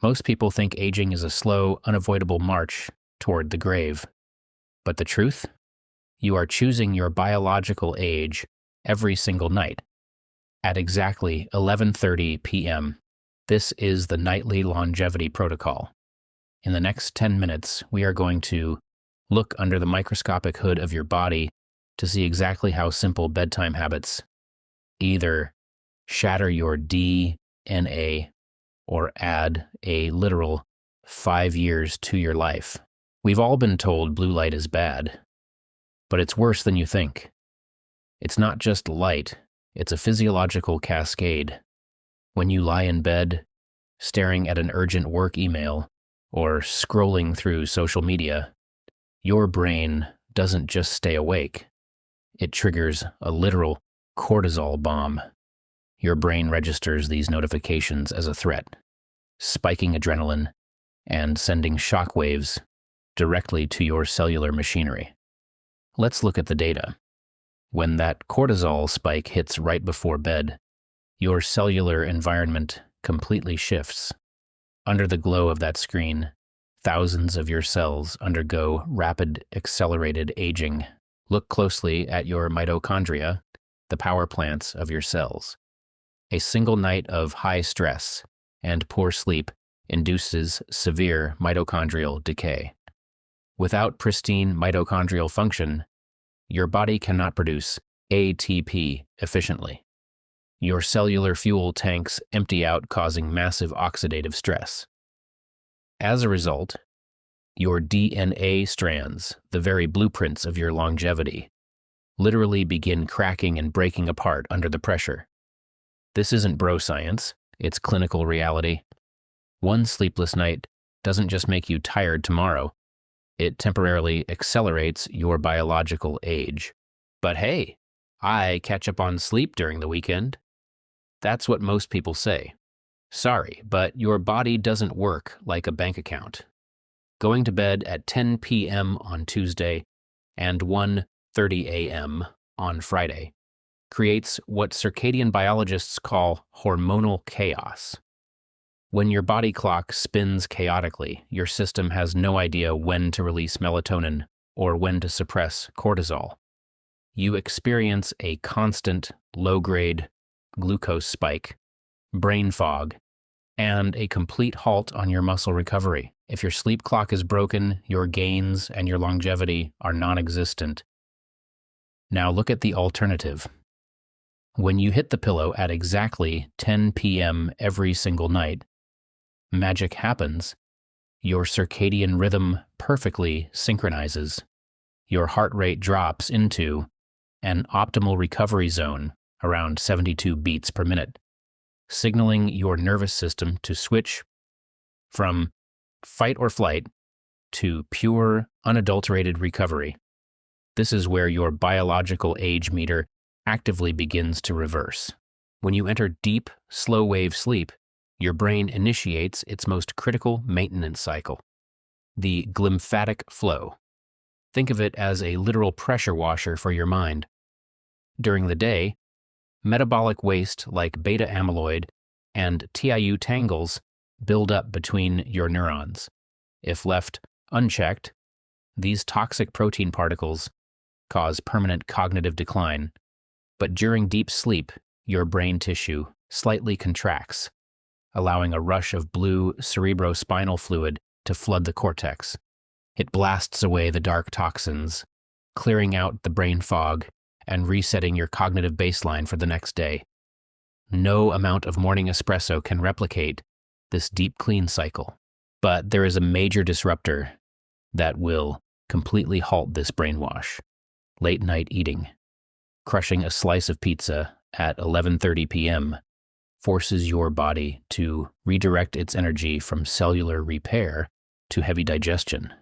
Most people think aging is a slow, unavoidable march toward the grave. But the truth? You are choosing your biological age every single night. At exactly 11:30 p.m., this is the Nightly Longevity Protocol. In the next 10 minutes, we are going to look under the microscopic hood of your body to see exactly how simple bedtime habits either shatter your DNA or add a literal 5 years to your life. We've all been told blue light is bad, but it's worse than you think. It's not just light, it's a physiological cascade. When you lie in bed, staring at an urgent work email, or scrolling through social media, your brain doesn't just stay awake. It triggers a literal cortisol bomb. Your brain registers these notifications as a threat, spiking adrenaline and sending shockwaves directly to your cellular machinery. Let's look at the data. When that cortisol spike hits right before bed, your cellular environment completely shifts. Under the glow of that screen, thousands of your cells undergo rapid, accelerated aging. Look closely at your mitochondria, the power plants of your cells. A single night of high stress and poor sleep induces severe mitochondrial decay. Without pristine mitochondrial function, your body cannot produce ATP efficiently. Your cellular fuel tanks empty out, causing massive oxidative stress. As a result, your DNA strands, the very blueprints of your longevity, literally begin cracking and breaking apart under the pressure. This isn't bro science, it's clinical reality. One sleepless night doesn't just make you tired tomorrow, it temporarily accelerates your biological age. But hey, I catch up on sleep during the weekend. That's what most people say. Sorry, but your body doesn't work like a bank account. Going to bed at 10 p.m. on Tuesday and 1:30 a.m. on Friday creates what circadian biologists call hormonal chaos. When your body clock spins chaotically, your system has no idea when to release melatonin or when to suppress cortisol. You experience a constant low-grade glucose spike, brain fog, and a complete halt on your muscle recovery. If your sleep clock is broken, your gains and your longevity are non-existent. Now look at the alternative. When you hit the pillow at exactly 10 p.m. every single night, magic happens. Your circadian rhythm perfectly synchronizes. Your heart rate drops into an optimal recovery zone around 72 beats per minute, signaling your nervous system to switch from fight or flight to pure, unadulterated recovery. This is where your biological age meter actively begins to reverse. When you enter deep, slow-wave sleep, your brain initiates its most critical maintenance cycle, the glymphatic flow. Think of it as a literal pressure washer for your mind. During the day, metabolic waste like beta amyloid and TIU tangles build up between your neurons. If left unchecked, these toxic protein particles cause permanent cognitive decline. But during deep sleep, your brain tissue slightly contracts, allowing a rush of blue cerebrospinal fluid to flood the cortex. It blasts away the dark toxins, clearing out the brain fog and resetting your cognitive baseline for the next day. No amount of morning espresso can replicate this deep clean cycle. But there is a major disruptor that will completely halt this brainwash: late night eating. Crushing a slice of pizza at 11:30 p.m. forces your body to redirect its energy from cellular repair to heavy digestion.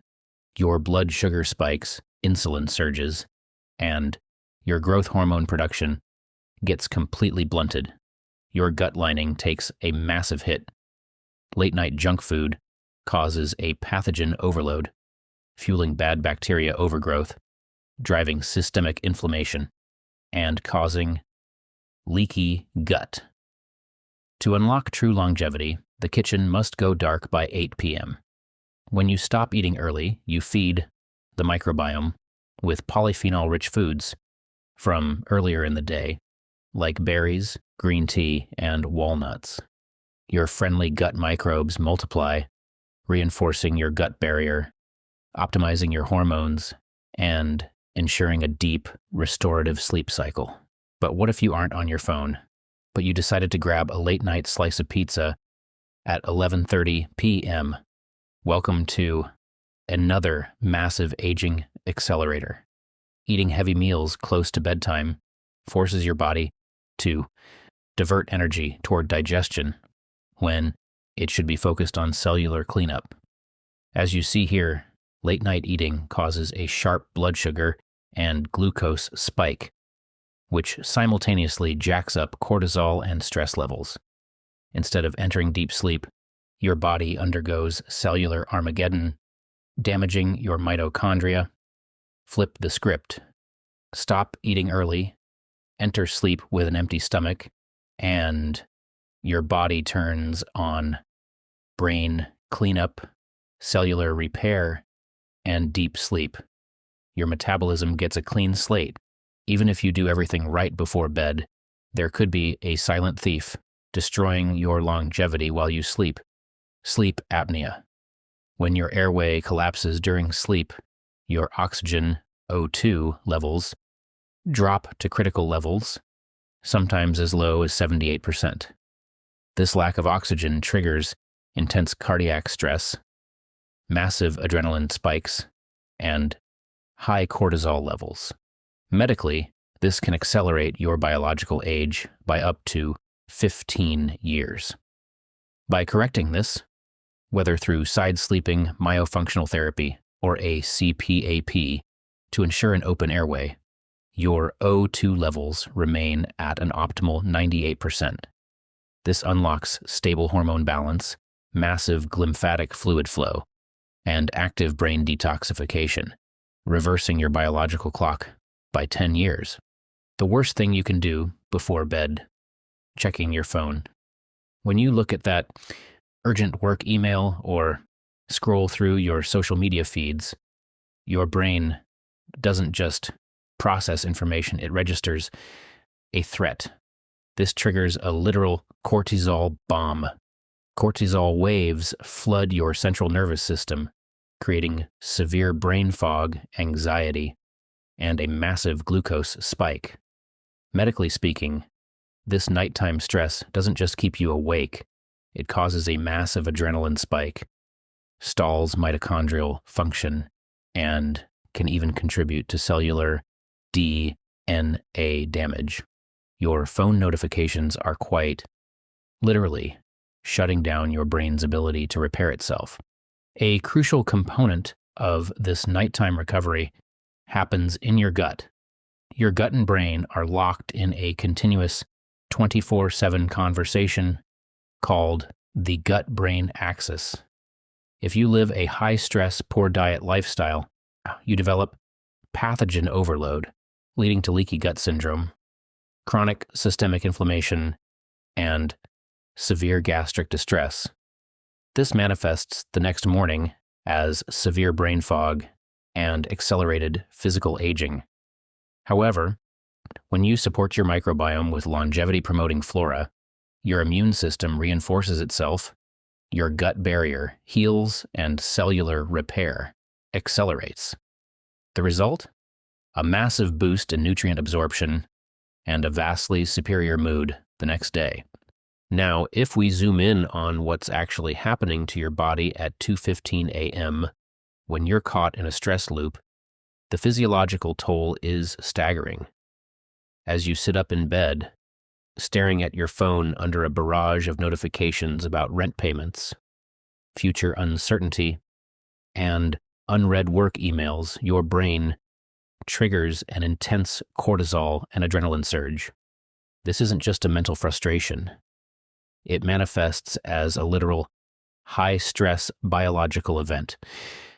Your blood sugar spikes, insulin surges, and your growth hormone production gets completely blunted. Your gut lining takes a massive hit. Late-night junk food causes a pathogen overload, fueling bad bacteria overgrowth, driving systemic inflammation, and causing leaky gut. To unlock true longevity, the kitchen must go dark by 8 p.m. When you stop eating early, you feed the microbiome with polyphenol-rich foods from earlier in the day, like berries, green tea, and walnuts. Your friendly gut microbes multiply, reinforcing your gut barrier, optimizing your hormones, and ensuring a deep, restorative sleep cycle. But what if you aren't on your phone, but you decided to grab a late-night slice of pizza at 11:30 p.m.? Welcome to another massive aging accelerator. Eating heavy meals close to bedtime forces your body to divert energy toward digestion when it should be focused on cellular cleanup. As you see here, late-night eating causes a sharp blood sugar and glucose spike, which simultaneously jacks up cortisol and stress levels. Instead of entering deep sleep, your body undergoes cellular Armageddon, damaging your mitochondria. Flip the script. Stop eating early, enter sleep with an empty stomach, and your body turns on brain cleanup, cellular repair, and deep sleep. Your metabolism gets a clean slate. Even if you do everything right before bed, there could be a silent thief destroying your longevity while you sleep. Sleep apnea. When your airway collapses during sleep, your oxygen O2 levels drop to critical levels, sometimes as low as 78%. This lack of oxygen triggers intense cardiac stress, massive adrenaline spikes, and high cortisol levels. Medically, this can accelerate your biological age by up to 15 years. By correcting this, whether through side sleeping, myofunctional therapy, or a CPAP to ensure an open airway, your O2 levels remain at an optimal 98%. This unlocks stable hormone balance, massive glymphatic fluid flow, and active brain detoxification, reversing your biological clock by 10 years. The worst thing you can do before bed: checking your phone. When you look at that urgent work email or scroll through your social media feeds, your brain doesn't just process information, it registers a threat. This triggers a literal cortisol bomb. Cortisol waves flood your central nervous system, creating severe brain fog, anxiety, and a massive glucose spike. Medically speaking, this nighttime stress doesn't just keep you awake, it causes a massive adrenaline spike, stalls mitochondrial function, and can even contribute to cellular DNA damage. Your phone notifications are quite literally shutting down your brain's ability to repair itself. A crucial component of this nighttime recovery happens in your gut. Your gut and brain are locked in a continuous 24/7 conversation called the gut-brain axis. If you live a high-stress, poor-diet lifestyle, you develop pathogen overload, leading to leaky gut syndrome, chronic systemic inflammation, and severe gastric distress. This manifests the next morning as severe brain fog and accelerated physical aging. However, when you support your microbiome with longevity-promoting flora, your immune system reinforces itself, your gut barrier heals, and cellular repair accelerates. The result? A massive boost in nutrient absorption and a vastly superior mood the next day. Now, if we zoom in on what's actually happening to your body at 2:15 a.m. when you're caught in a stress loop, the physiological toll is staggering. As you sit up in bed, staring at your phone under a barrage of notifications about rent payments, future uncertainty, and unread work emails, your brain triggers an intense cortisol and adrenaline surge. This isn't just a mental frustration. It manifests as a literal high-stress biological event,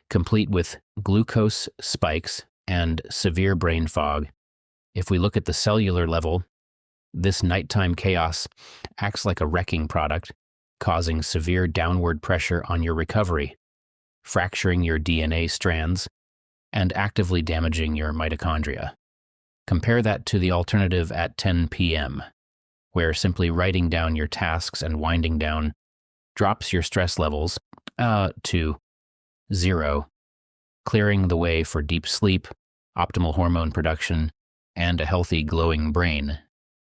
complete with glucose spikes and severe brain fog. If we look at the cellular level, this nighttime chaos acts like a wrecking product, causing severe downward pressure on your recovery, fracturing your DNA strands, and actively damaging your mitochondria. Compare that to the alternative at 10 p.m., where simply writing down your tasks and winding down drops your stress levels to 0, clearing the way for deep sleep, optimal hormone production, and a healthy, glowing brain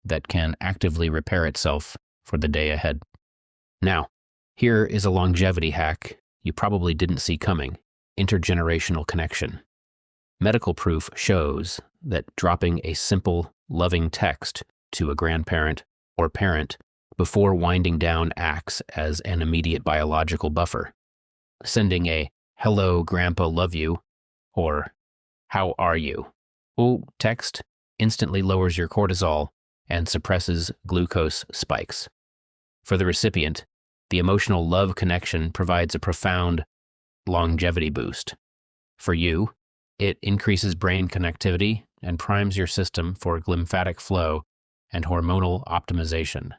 that can actively repair itself for the day ahead. Now, here is a longevity hack you probably didn't see coming: intergenerational connection. Medical proof shows that dropping a simple, loving text to a grandparent or parent before winding down acts as an immediate biological buffer. Sending a "Hello, Grandpa, love you," or "How are you?" text instantly lowers your cortisol and suppresses glucose spikes. For the recipient, the emotional love connection provides a profound longevity boost. For you, it increases brain connectivity and primes your system for lymphatic flow and hormonal optimization.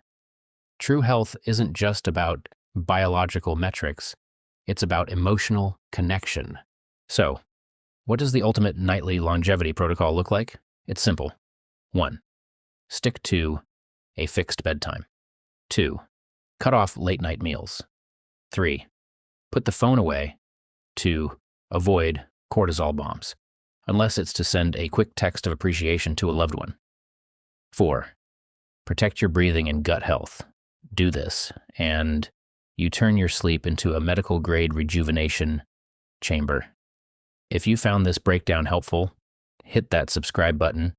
True health isn't just about biological metrics, it's about emotional connection. So, what does the ultimate nightly longevity protocol look like? It's simple. 1. Stick to a fixed bedtime. 2. Cut off late-night meals. 3. Put the phone away to avoid cortisol bombs, unless it's to send a quick text of appreciation to a loved one. 4. Protect your breathing and gut health. Do this, and you turn your sleep into a medical-grade rejuvenation chamber. If you found this breakdown helpful, hit that subscribe button,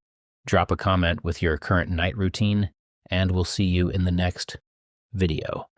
drop a comment with your current night routine, and we'll see you in the next video.